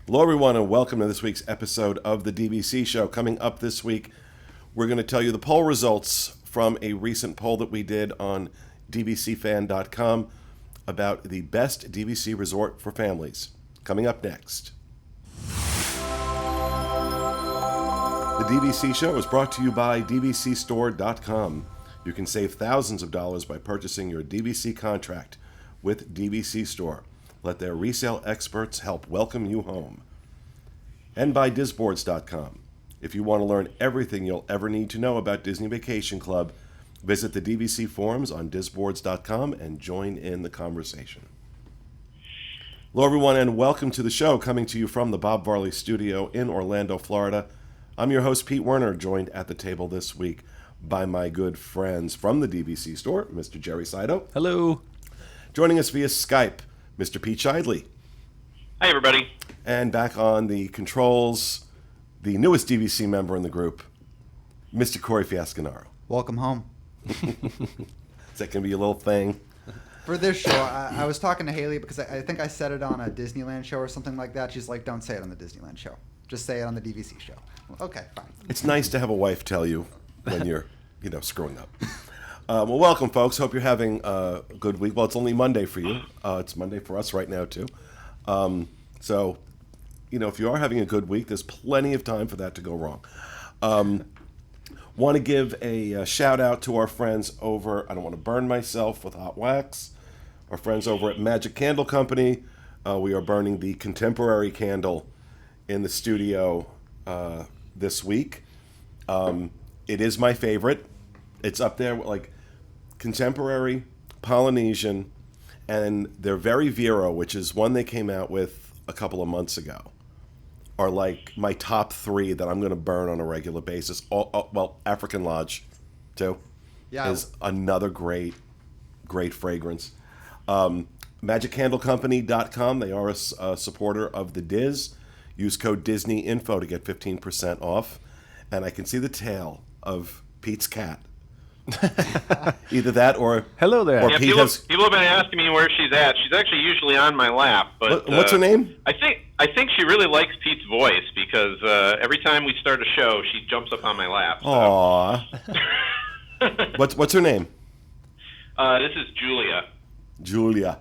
Hello, everyone, and welcome to this week's episode of the DVC show. Coming up this week, we're going to tell you the poll results from a recent poll that we did on DVCfan.com about the best DVC resort for families. Coming up next. The DVC show is brought to you by DVCstore.com. You can save thousands of dollars by purchasing your DVC contract with DVC Store. Let their resale experts help welcome you home. And by Disboards.com. If you want to learn everything you'll ever need to know about Disney Vacation Club, visit the DVC forums on Disboards.com and join in the conversation. Hello, everyone, and welcome to the show, coming to you from the Bob Varley Studio in Orlando, Florida. I'm your host, Pete Werner, joined at the table this week by my good friends from the DVC store, Mr. Jerry Saito. Hello. Joining us via Skype, Mr. Pete Shidley. Hi, everybody. And back on the controls, the newest DVC member in the group, Mr. Corey Fiascanaro. Welcome home. Is that going to be a little thing? For this show, I was talking to Haley because I think I said it on a Disneyland show or something like that. She's like, don't say it on the Disneyland show. Just say it on the DVC show. Okay, fine. It's nice to have a wife tell you when you're, screwing up. Well, welcome, folks. Hope you're having a good week. Well, it's only Monday for you. It's Monday for us right now, too. So, if you are having a good week, there's plenty of time for that to go wrong. Want to give a shout out to our friends over, I don't want to burn myself with hot wax, our friends over at Magic Candle Company. We are burning the contemporary candle in the studio this week. It is my favorite. It's up there with, like, contemporary, Polynesian, and their Very Vero, which is one they came out with a couple of months ago, are like my top three that I'm going to burn on a regular basis. Well, African Lodge, too, is another great fragrance. MagicCandleCompany.com, they are a supporter of the Diz. Use code DisneyInfo to get 15% off. And I can see the tail of Pete's cat. Either that or hello there. Or people have been asking me where she's at. She's actually usually on my lap. But what's her name? I think she really likes Pete's voice because every time we start a show, she jumps up on my lap. So. Aww. What's her name? This is Julia. Julia.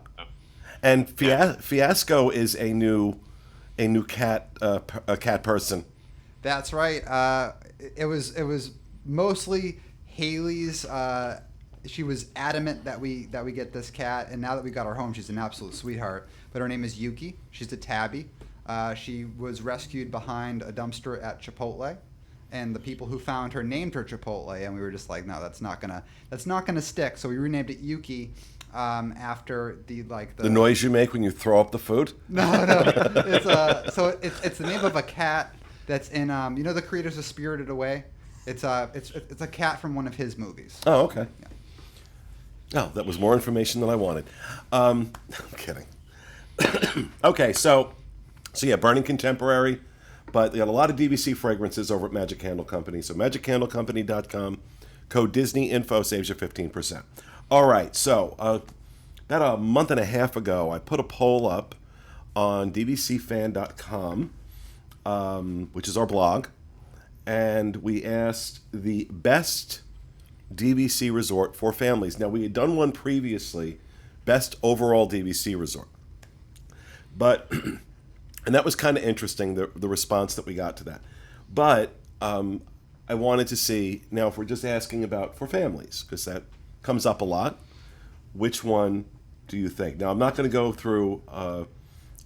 And Fiasco is a new cat a cat person. That's right. It was mostly Haley's. She was adamant that we get this cat, and now that we got her home, she's an absolute sweetheart. But her name is Yuki. She's a tabby. She was rescued behind a dumpster at Chipotle, and the people who found her named her Chipotle, and we were just like, no, that's not gonna stick. So we renamed it Yuki. After the noise you make when you throw up the food. No. It's the name of a cat that's in the creators of Spirited Away. It's a cat from one of his movies. Oh, okay. Yeah. Oh, that was more information than I wanted. I'm kidding. Okay, so yeah, burning contemporary, but they got a lot of DVC fragrances over at Magic Candle Company. So MagicCandleCompany.com, code DisneyInfo saves you 15%. All right, so about a month and a half ago, I put a poll up on DVCfan.com, which is our blog, and we asked the best DVC resort for families. Now, we had done one previously, best overall DVC resort, and that was kind of interesting, the response that we got to that. But I wanted to see, now if we're just asking about for families, because that comes up a lot, which one do you think? Now, I'm not going to go through,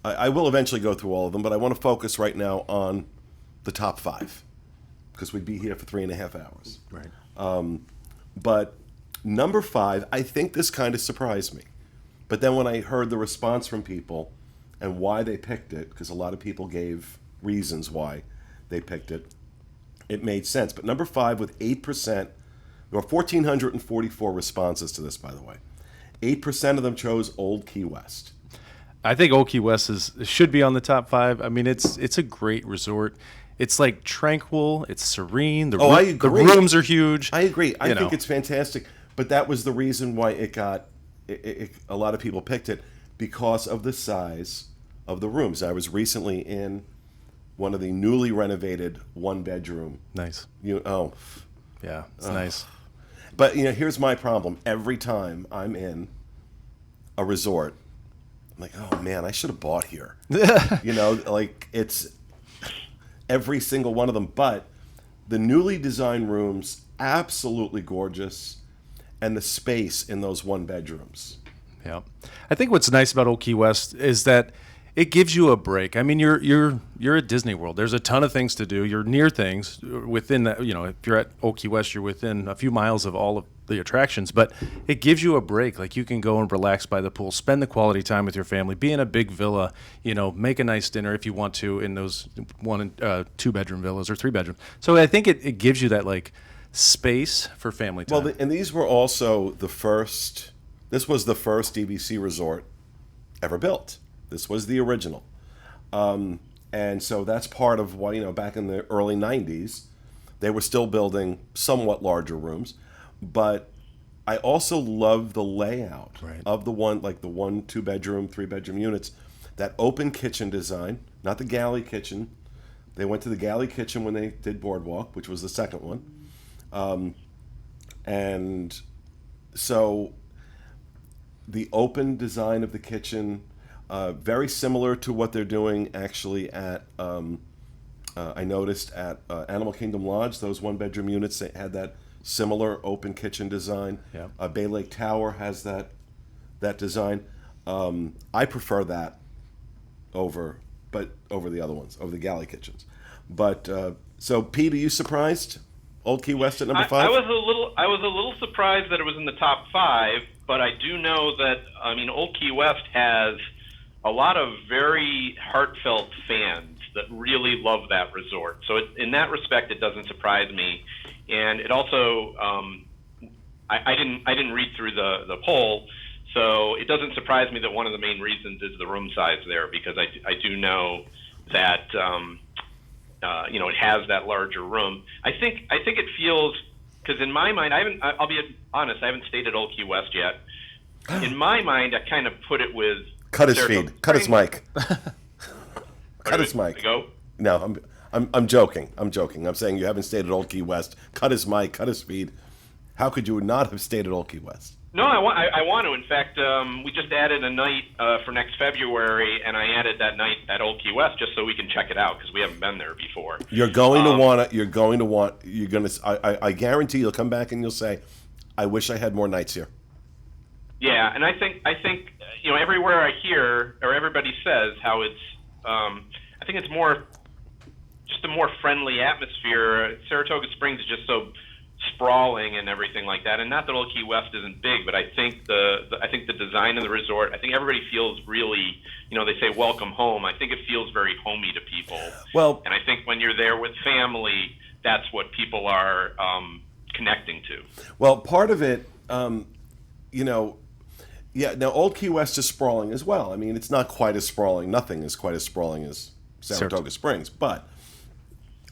I will eventually go through all of them, but I want to focus right now on the top 5, because we'd be here for 3.5 hours. Right. But number 5, I think this kind of surprised me. But then when I heard the response from people and why they picked it, because a lot of people gave reasons why they picked it, it made sense. But number 5 with 8%, there were 1,444 responses to this, by the way. 8% of them chose Old Key West. I think Old Key West should be on the top 5. I mean, it's a great resort. It's like tranquil. It's serene. I agree. The rooms are huge. I agree. I think it's fantastic. But that was the reason why it got a lot of people picked it, because of the size of the rooms. I was recently in one of the newly renovated one-bedroom. Nice. Yeah, it's nice. But here's my problem. Every time I'm in a resort, I'm like, oh man, I should have bought here. Like it's every single one of them. But the newly designed rooms, absolutely gorgeous, and the space in those one bedrooms. Yeah, I think what's nice about Old Key West is that it gives you a break. I mean, you're at Disney World. There's a ton of things to do. You're near things within that. If you're at Old Key West, you're within a few miles of all of the attractions. But it gives you a break. Like you can go and relax by the pool, spend the quality time with your family, be in a big villa. Make a nice dinner if you want to in those 1 and 2 bedroom villas or 3 bedroom. So I think it gives you that like space for family time. Well, and these were also the first. This was the first DVC resort ever built. This was the original. And so that's part of why, back in the early 90s, they were still building somewhat larger rooms. But I also love the layout of the 1, 2 bedroom, 3 bedroom units. That open kitchen design, not the galley kitchen. They went to the galley kitchen when they did Boardwalk, which was the second one. And so the open design of the kitchen, very similar to what they're doing actually at, I noticed at Animal Kingdom Lodge, those 1 bedroom units, they had that similar open kitchen design. Yeah. Bay Lake Tower has that design. I prefer that over the other ones, over the galley kitchens. But so Pete, are you surprised? Old Key West at number 5? I was a little surprised that it was in the top 5, but I do know that Old Key West has a lot of very heartfelt fans that really love that resort. So in that respect, it doesn't surprise me. And it also, I didn't read through the poll, so it doesn't surprise me that one of the main reasons is the room size there, because I do know that it has that larger room. I think it feels, because in my mind, I'll be honest, I haven't stayed at Old Key West yet. In my mind, I kind of put it with Cut his Saratoga feed. Cut his Springs. mic. Cut his mic. Go? No, I'm joking. I'm joking. I'm saying you haven't stayed at Old Key West. Cut his mic. Cut his feed. How could you not have stayed at Old Key West? No, I want to. In fact, we just added a night for next February, and I added that night at Old Key West just so we can check it out because we haven't been there before. You're going to want to. I guarantee you'll come back and you'll say, "I wish I had more nights here." Yeah, and I think everywhere I hear or everybody says how it's. I think it's just a more friendly atmosphere. Saratoga Springs is just so sprawling and everything like that. And not that Old Key West isn't big, but I think the design of the resort, I think everybody feels really, they say welcome home. I think it feels very homey to people. Well, and I think when you're there with family, that's what people are connecting to. Well, part of it, yeah. Now, Old Key West is sprawling as well. I mean, it's not quite as sprawling. Nothing is quite as sprawling as Saratoga Springs, but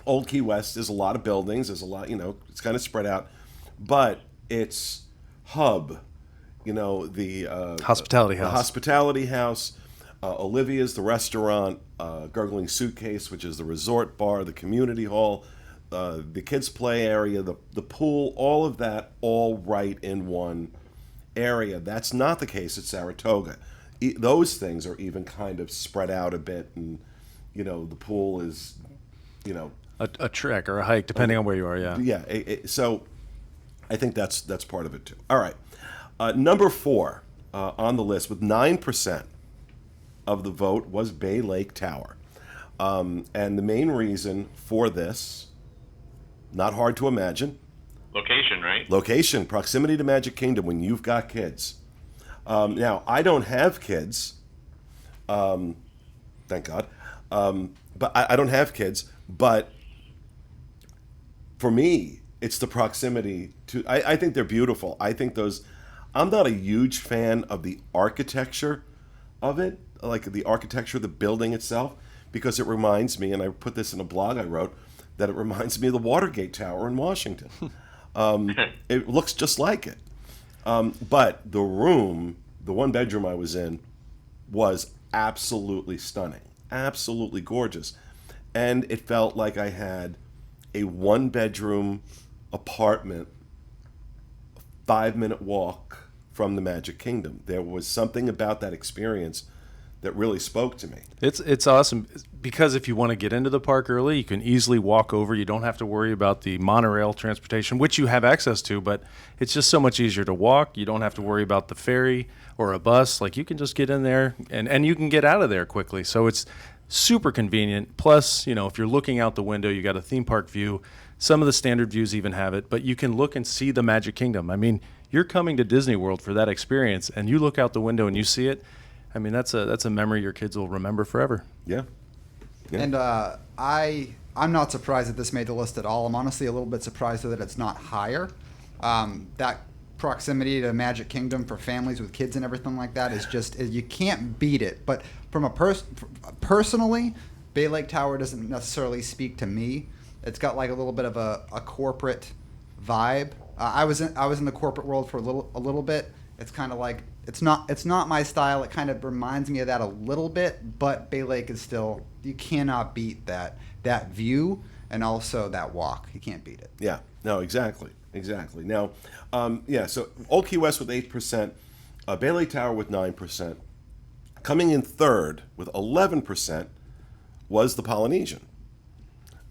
Old Key West is a lot of buildings. There's a lot, it's kind of spread out, but it's hub, the Hospitality House. The Hospitality House, Olivia's, the restaurant, Gurgling Suitcase, which is the resort bar, the community hall, the kids' play area, the pool, all of that, all right in one area. That's not the case at Saratoga. Those things are even kind of spread out a bit, and the pool is, a trek or a hike, depending on where you are. Yeah. Yeah. So I think that's part of it too. All right. Number 4 on the list with 9% of the vote was Bay Lake Tower, and the main reason for this, not hard to imagine. Location, right? Location, proximity to Magic Kingdom when you've got kids. Now, I don't have kids, thank God, but I don't have kids, but for me, it's the proximity to, I think they're beautiful. I think I'm not a huge fan of the architecture of it, like the architecture of the building itself, because it reminds me, and I put this in a blog I wrote, that it reminds me of the Watergate Tower in Washington. It looks just like it. But the room, the 1 bedroom I was in, was absolutely stunning, absolutely gorgeous. And it felt like I had a one-bedroom apartment, 5-minute walk from the Magic Kingdom. There was something about that experience that really spoke to me. It's awesome because if you want to get into the park early, you can easily walk over. You don't have to worry about the monorail transportation, which you have access to, but it's just so much easier to walk. You don't have to worry about the ferry or a bus. Like, you can just get in there and you can get out of there quickly. So it's super convenient. Plus, if you're looking out the window, you got a theme park view. Some of the standard views even have it, but you can look and see the Magic Kingdom. I mean, you're coming to Disney World for that experience, and you look out the window and you see it. I mean, that's a memory your kids will remember forever. Yeah. And I'm not surprised that this made the list at all. I'm honestly a little bit surprised that it's not higher. That proximity to Magic Kingdom for families with kids and everything like that is just, you can't beat it. But from a personally, Bay Lake Tower doesn't necessarily speak to me. It's got like a little bit of a corporate vibe. I was in the corporate world for a little bit. It's kind of like, it's not my style. It kind of reminds me of that a little bit, but Bay Lake is still, you cannot beat that view and also that walk. You can't beat it. Yeah, no, exactly. Now, so Old Key West with 8%, Bay Lake Tower with 9%. Coming in third with 11% was the Polynesian.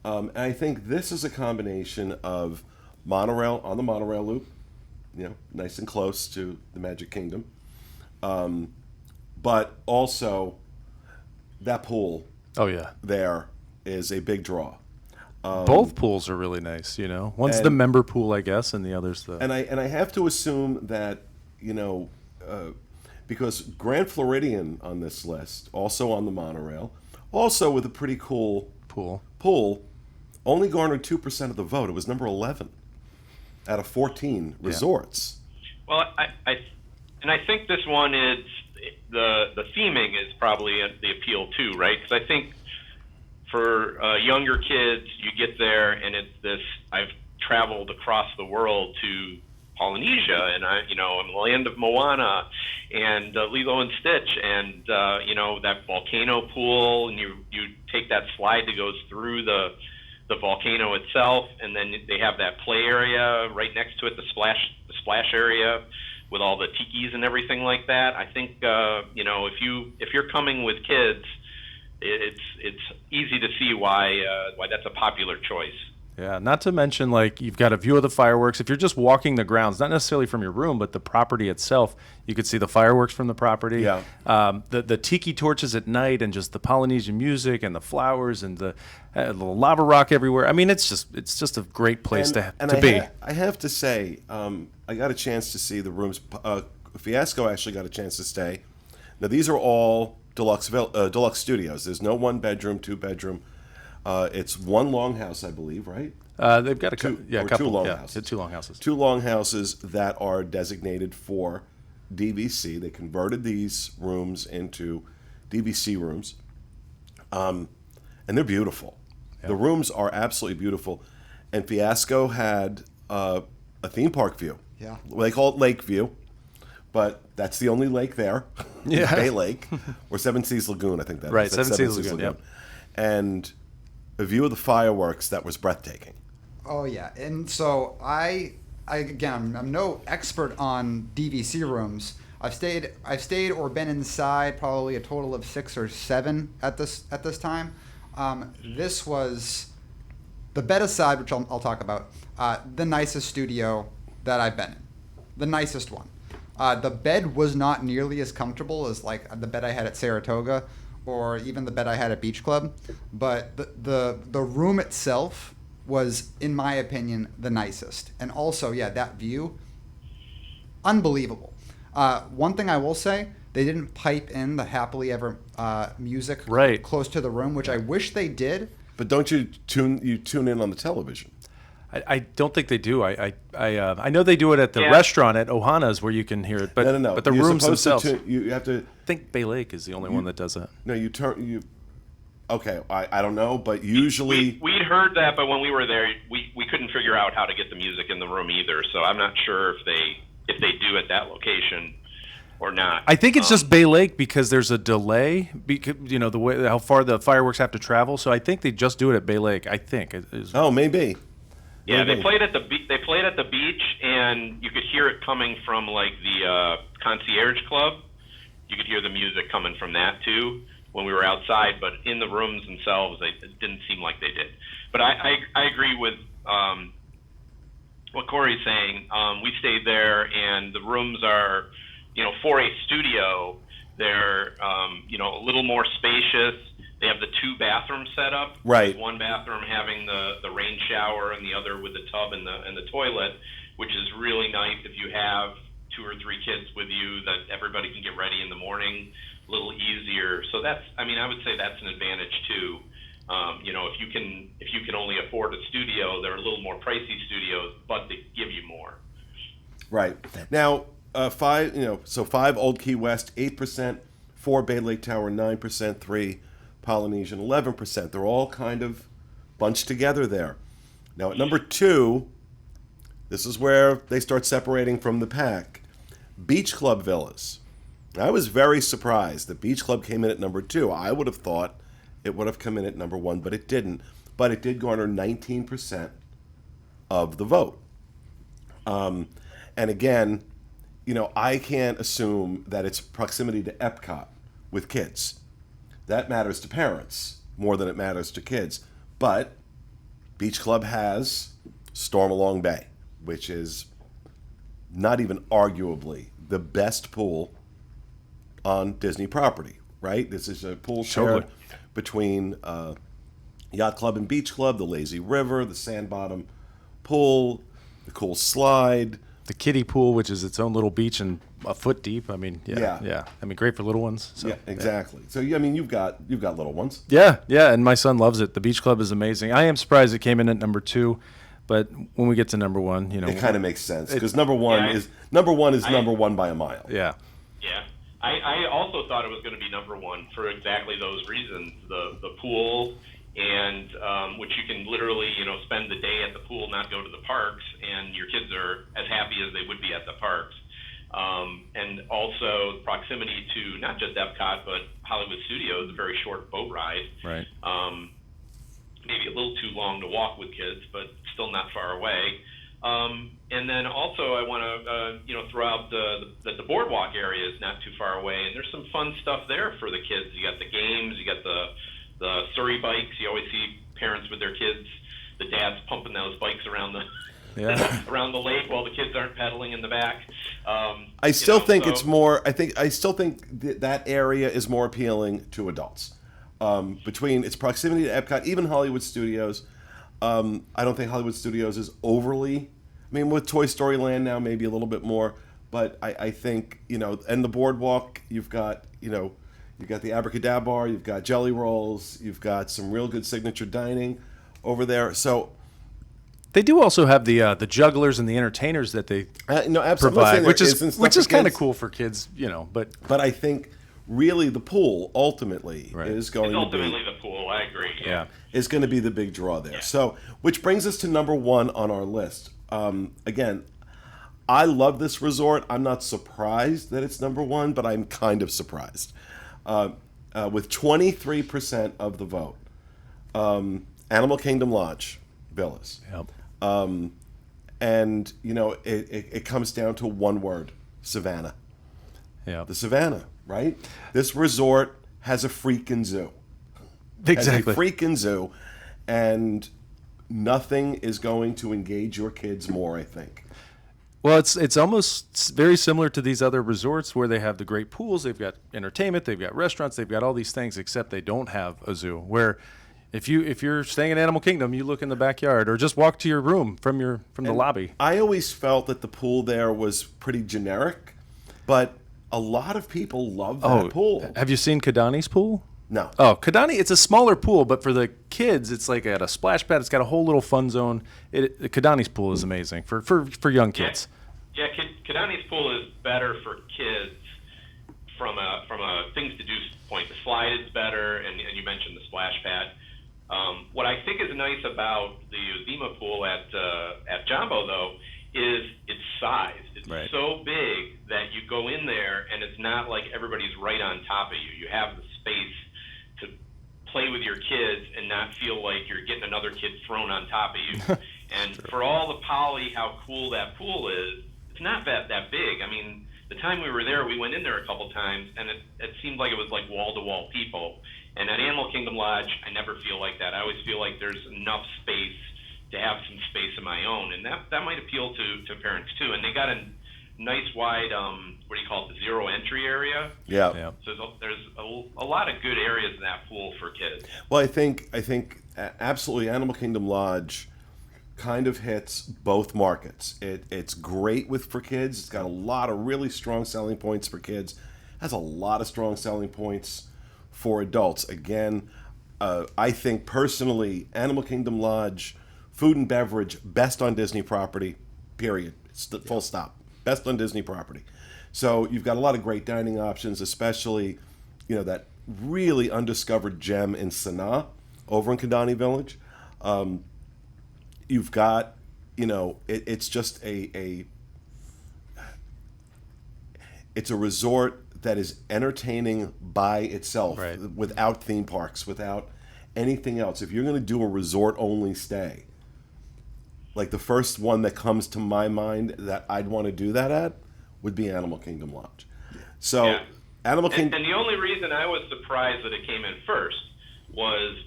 And I think this is a combination of monorail, on the monorail loop, nice and close to the Magic Kingdom. But also that pool there is a big draw. Both pools are really nice, One's the member pool, I guess, and the other's the... And I have to assume that, because Grand Floridian on this list, also on the monorail, also with a pretty cool pool, only garnered 2% of the vote. It was number 11 out of 14 resorts. Well, I think this one is, the theming is probably the appeal too, right? Because I think for younger kids, you get there and it's this, I've traveled across the world to Polynesia, and I'm the land of Moana and Lilo and Stitch, and that volcano pool, and you take that slide that goes through the volcano itself, and then they have that play area right next to it, the splash area with all the tikis and everything like that. I think if you're coming with kids, it's easy to see why that's a popular choice. Yeah, not to mention, like, you've got a view of the fireworks. If you're just walking the grounds, not necessarily from your room, but the property itself, you could see the fireworks from the property. Yeah. The tiki torches at night, and just the Polynesian music and the flowers and the lava rock everywhere. I mean, it's just a great place to be. I have to say, I got a chance to see the rooms. Fiasco actually got a chance to stay. Now, these are all deluxe studios. There's no 1-bedroom, 2-bedroom. It's one longhouse, I believe, right? They've got two longhouses. Two longhouses. Two longhouses that are designated for DVC. They converted these rooms into DVC rooms, and they're beautiful. Yeah. The rooms are absolutely beautiful. And Fiasco had a theme park view. Yeah. They call it Lake View, but that's the only lake there. Yeah. Bay Lake, or Seven Seas Lagoon, I think that right, is. Seven Seas Lagoon, yep. And a view of the fireworks that was breathtaking. Oh yeah, and so I'm no expert on DVC rooms. I've stayed or been inside probably a total of 6 or 7 at this time. This was, the bed aside, which I'll talk about, the nicest studio that I've been in, the nicest one. The bed was not nearly as comfortable as like the bed I had at Saratoga, or even the bed I had at Beach Club, but the room itself was, in my opinion, the nicest. And also, that view, unbelievable. One thing I will say, they didn't pipe in the Happily Ever music close to the room, which I wish they did. But don't you tune in on the television? I don't think they do. I know they do it at the restaurant at Ohana's where you can hear it, but no. But the rooms themselves. You have to. I think Bay Lake is the only one that does that. No, Okay, I don't know, but usually we'd heard that, but when we were there, we couldn't figure out how to get the music in the room either. So I'm not sure if they do at that location. or not. I think it's just Bay Lake because there's a delay, because the way how far the fireworks have to travel. So I think they just do it at Bay Lake. I think. Oh, maybe. Yeah, Maybe. they played at the beach, and you could hear it coming from like the concierge club. You could hear the music coming from that too when we were outside, but in the rooms themselves, it didn't seem like they did. But I agree with what Corey's saying. We stayed there, and the rooms are, for a studio, they're a little more spacious. They have the 2 bathrooms set up. Right. With one bathroom having the rain shower, and the other with the tub and the toilet, which is really nice if you have 2 or 3 kids with you, that everybody can get ready in the morning a little easier. So I would say that's an advantage too. If you can only afford a studio, they're a little more pricey studios, but they give you more. Right. Now, 5 Old Key West, 8%, 4 Bay Lake Tower, 9%, 3 Polynesian, 11%. They're all kind of bunched together there. Now, at number 2, this is where they start separating from the pack. Beach Club Villas. I was very surprised that Beach Club came in at number 2. I would have thought it would have come in at number 1, but it didn't. But it did garner 19% of the vote. And again, I can't assume that it's proximity to Epcot with kids. That matters to parents more than it matters to kids. But Beach Club has Stormalong Bay, which is not even arguably the best pool on Disney property, right? This is a pool shared between Yacht Club and Beach Club, the Lazy River, the Sand Bottom Pool, the Cool Slide. the kiddie pool, which is its own little beach and a foot deep. I mean, yeah. I mean, great for little ones. So, yeah, exactly. So you've got little ones. Yeah, and my son loves it. The Beach Club is amazing. I am surprised it came in at number 2, but when we get to number 1, it kind of makes sense because number one is number one by a mile. Yeah. Yeah. I also thought it was going to be number 1 for exactly those reasons. The pool, and which you can literally, spend the day at the pool, not go to the parks, and your kids are as happy as they would be at the parks. And also proximity to not just Epcot, but Hollywood Studios, a very short boat ride. Right. Maybe a little too long to walk with kids, but still not far away. And then also I want to, throw out the boardwalk area is not too far away, and there's some fun stuff there for the kids. You got the games, you got the Surrey bikes. You always see parents with their kids, the dads pumping those bikes around the around the lake while the kids aren't pedaling in the back. I still think it's more. I still think that area is more appealing to adults. Between its proximity to Epcot, even Hollywood Studios. I don't think Hollywood Studios is overly. I mean, with Toy Story Land now, maybe a little bit more. But I think and the boardwalk, you've got the Abracadabra, you've got Jelly Rolls, you've got some real good signature dining over there. So they do also have the jugglers and the entertainers that they provide, which is kind of cool for kids, But I think really the pool ultimately is going to be the pool. I agree. Yeah, is going to be the big draw there. Yeah. So, which brings us to number 1 on our list. Again, I love this resort. I'm not surprised that it's number 1, but I'm kind of surprised. With 23% of the vote, Animal Kingdom Lodge Villas. Yep. And it comes down to one word: Savannah. Yeah. The Savannah, right? This resort has a freaking zoo. Exactly. Has a freaking zoo, and nothing is going to engage your kids more, I think. Well, it's almost very similar to these other resorts where they have the great pools, they've got entertainment, they've got restaurants, they've got all these things, except they don't have a zoo. Where if you're staying in Animal Kingdom, you look in the backyard or just walk to your room from the lobby. I always felt that the pool there was pretty generic, but a lot of people love that pool. Have you seen Kidani's pool? No. Oh, Kidani, it's a smaller pool, but for the kids, it's like at a splash pad. It's got a whole little fun zone. Kidani's pool is amazing for young kids. Yeah, Kidani's pool is better for kids from a things to do point. The slide is better, and you mentioned the splash pad. What I think is nice about the Uzima pool at Jambo, though, is its size. Right. so big that you go in there and it's not like everybody's right on top of you. You have the space to play with your kids and not feel like you're getting another kid thrown on top of you. And for all the poly, how cool that pool is, it's not that big. I mean, the time we were there, we went in there a couple times, and it seemed like it was like wall-to-wall people. And at Animal Kingdom Lodge, I never feel like that. I always feel like there's enough space to have some space of my own, and that might appeal to parents too. And they got a nice wide, what do you call it, the zero entry area. Yeah. Yeah. So there's a lot of good areas in that pool for kids. Well, I think absolutely Animal Kingdom Lodge kind of hits both markets. It's great for kids. It's got a lot of really strong selling points for kids. Has a lot of strong selling points for adults. Again, I think personally, Animal Kingdom Lodge, food and beverage, best on Disney property, period. Full stop. Best on Disney property. So you've got a lot of great dining options, especially, that really undiscovered gem in Sanaa over in Kidani Village. You've got, it's just it's a resort that is entertaining by itself, Right. without theme parks, without anything else. If you're going to do a resort-only stay, like the first one that comes to my mind that I'd want to do that at would be Animal Kingdom Lodge. So, Yeah. Animal Kingdom... And the only reason I was surprised that it came in first was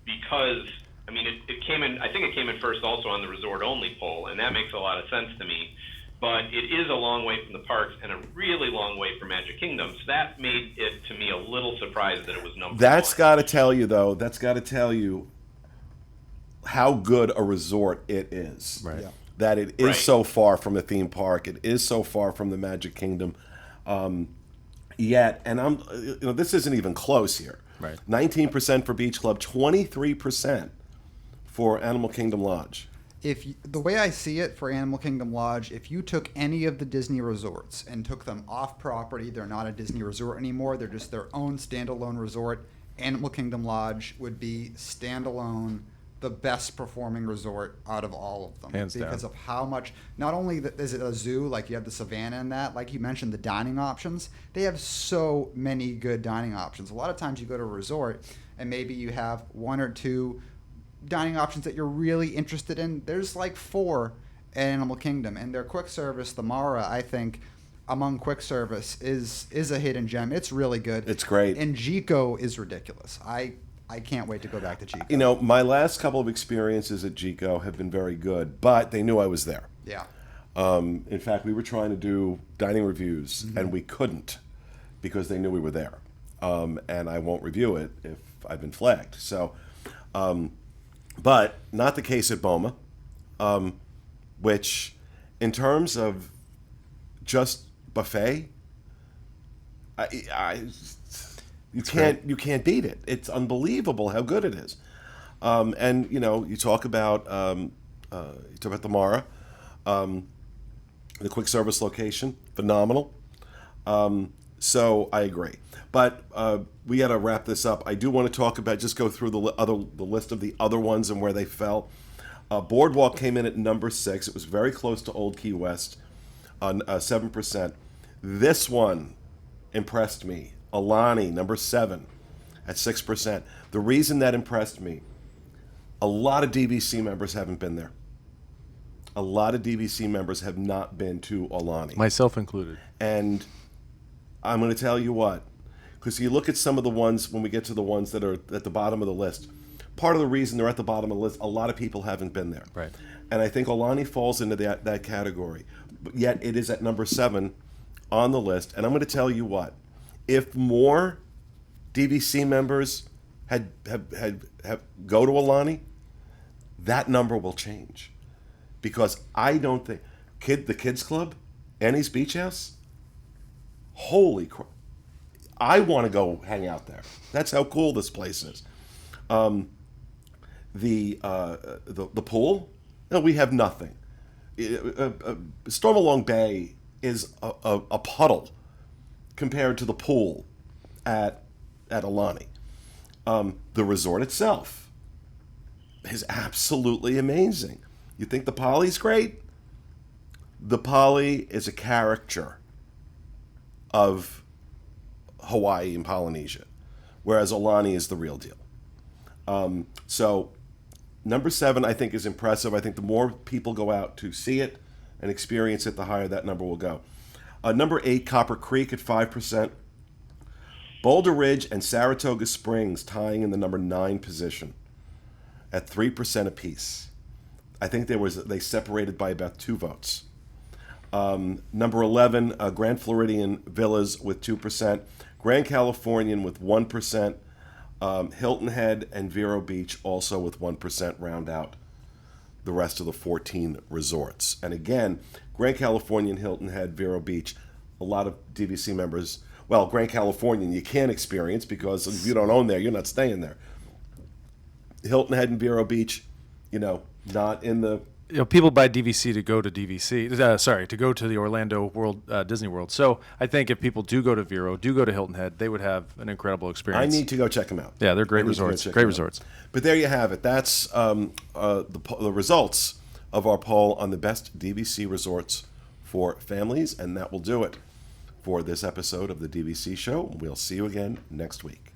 because, I mean, it came in, I think it came in first also on the resort-only poll, and that makes a lot of sense to me. But it is a long way from the parks and a really long way from Magic Kingdom. So that made it, to me, a little surprised that it was number That's one. got to tell you, though, how good a resort it is. Right. Yeah. That it is Right. so far from a theme park. It is so far from the Magic Kingdom. Yet, and this isn't even close here. Right. 19% for Beach Club, 23% for Animal Kingdom Lodge. The way I see it for Animal Kingdom Lodge, if you took any of the Disney resorts and took them off property, they're not a Disney resort anymore. They're just their own standalone resort. Animal Kingdom Lodge would be standalone, the best performing resort out of all of them. Hands down. Because of how much, not only is it a zoo, like you have the Savannah and that, like you mentioned, the dining options, they have so many good dining options. A lot of times you go to a resort and maybe you have one or two dining options that you're really interested in. There's like 4 at Animal Kingdom, and their quick service, the Mara, I think among quick service is a hidden gem. It's really good. It's great. And Jico is ridiculous. I can't wait to go back to Jico. My last couple of experiences at Jico have been very good, but they knew I was there. Yeah. In fact, we were trying to do dining reviews, and we couldn't because they knew we were there. And I won't review it if I've been flagged. So, but not the case at BOMA, which, in terms of just buffet, you can't beat it. It's unbelievable how good it is. And you talk about the Mara, the quick service location, phenomenal. So I agree. But we got to wrap this up. I do want to talk about, just go through the list of the other ones and where they fell. Boardwalk came in at number 6. It was very close to Old Key West on 7%. This one impressed me. Alani, number 7 at 6%. The reason that impressed me, a lot of DVC members haven't been there. A lot of DVC members have not been to Alani. Myself included. And I'm going to tell you what, because you look at some of the ones, when we get to the ones that are at the bottom of the list, part of the reason they're at the bottom of the list, a lot of people haven't been there. Right. And I think Alani falls into that category. But yet it is at number 7 on the list. And I'm going to tell you what, if more DVC members have go to Alani, that number will change. Because I don't think the Kids Club, Annie's Beach House, holy crap! I want to go hang out there. That's how cool this place is. The pool, no, we have nothing. Stormalong Bay is a puddle compared to the pool at Alani. The resort itself is absolutely amazing. You think the Poly's great? The Poly is a caricature of Hawaii and Polynesia, whereas Aulani is the real deal. So number 7, I think, is impressive. I think the more people go out to see it and experience it, the higher that number will go. Number 8, Copper Creek at 5%. Boulder Ridge and Saratoga Springs tying in the number 9 position at 3% apiece. I think they separated by about 2 votes. Number 11, Grand Floridian Villas with 2%. Grand Californian with 1%. Hilton Head and Vero Beach also with 1% round out the rest of the 14 resorts. And again, Grand Californian, Hilton Head, Vero Beach, a lot of DVC members. Well, Grand Californian you can't experience because if you don't own there, you're not staying there. Hilton Head and Vero Beach, not in the... People buy DVC to go to DVC. To go to the Orlando World Disney World. So I think if people do go to Vero, do go to Hilton Head, they would have an incredible experience. I need to go check them out. Yeah, they're great resorts. Great resorts. But there you have it. That's the results of our poll on the best DVC resorts for families, and that will do it for this episode of the DVC Show. We'll see you again next week.